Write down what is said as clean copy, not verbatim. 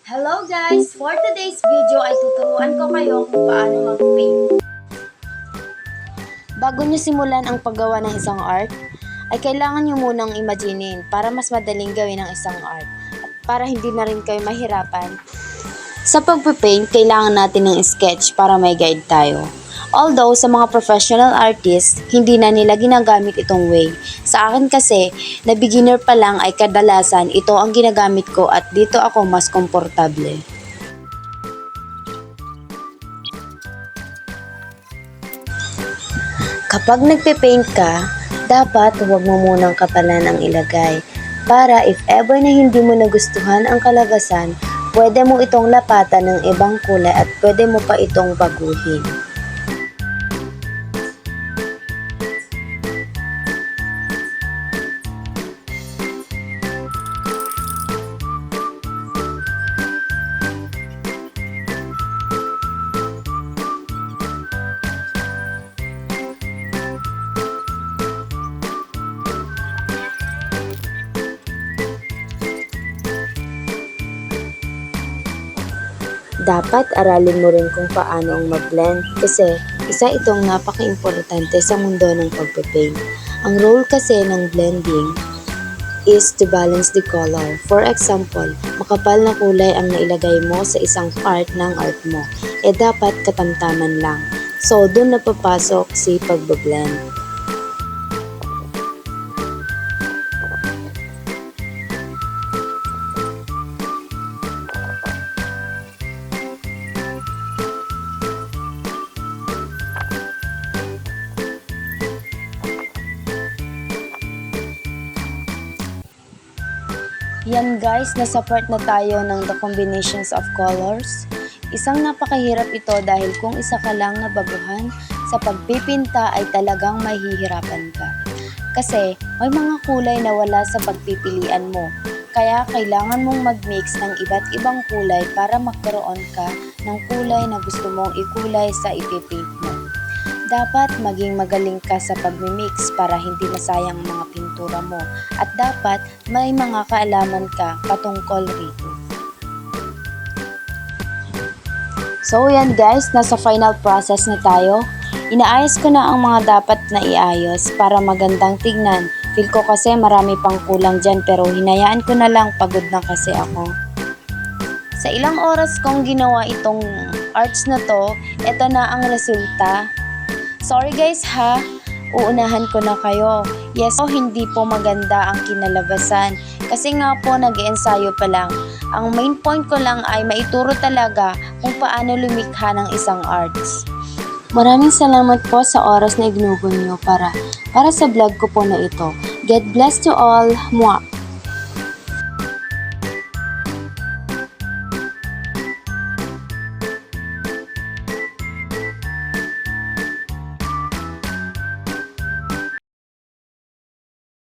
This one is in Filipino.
Hello guys! For today's video ay tuturuan ko kayo kung paano mag-paint. Bago nyo simulan ang paggawa ng isang art, ay kailangan nyo munang imaginin para mas madaling gawin ang isang art at para hindi na rin kayo mahirapan. Sa pag-paint, kailangan natin ng sketch para may guide tayo. Although sa mga professional artists, hindi na nila ginagamit itong way. Sa akin kasi, na beginner pa lang ay kadalasan ito ang ginagamit ko at dito ako mas komportable. Kapag nagpe-paint ka, dapat huwag mo munang kapalan ang ilagay. Para if ever na hindi mo nagustuhan ang kalabasan, pwede mo itong lapatan ng ibang kulay at pwede mo pa itong baguhin. Dapat aralin mo rin kung paano ang mag-blend kasi isa itong napaka-importante sa mundo ng pagpe-paint. Ang role kasi ng blending is to balance the color. For example, makapal na kulay ang nailagay mo sa isang part ng art mo, dapat katamtaman lang. So, dun napapasok si pagbe-blend. Yan guys, nasa part na tayo ng the combinations of colors. Isang napakahirap ito dahil kung isa ka lang na baguhan, sa pagpipinta ay talagang mahihirapan ka. Kasi may mga kulay na wala sa pagpipilian mo. Kaya kailangan mong mag-mix ng iba't ibang kulay para magkaroon ka ng kulay na gusto mong ikulay sa ipipaint mo. Dapat maging magaling ka sa pagmimix para hindi masayang ang mga pintura mo at dapat may mga kaalaman ka patungkol rito. So yan guys, nasa final process na tayo. Inaayos ko na ang mga dapat na iayos para magandang tignan. Feel ko kasi marami pang kulang dyan pero hinayaan ko na lang, pagod na kasi ako. Sa ilang oras kong ginawa itong arts na to, ito na ang resulta. Sorry guys ha, uunahan ko na kayo. Yes, hindi po maganda ang kinalabasan kasi nga po nag-iensayo pa lang. Ang main point ko lang ay maituro talaga kung paano lumikha ng isang arts. Maraming salamat po sa oras na ignuhon nyo para sa vlog ko po na ito. God bless to all. Mwah!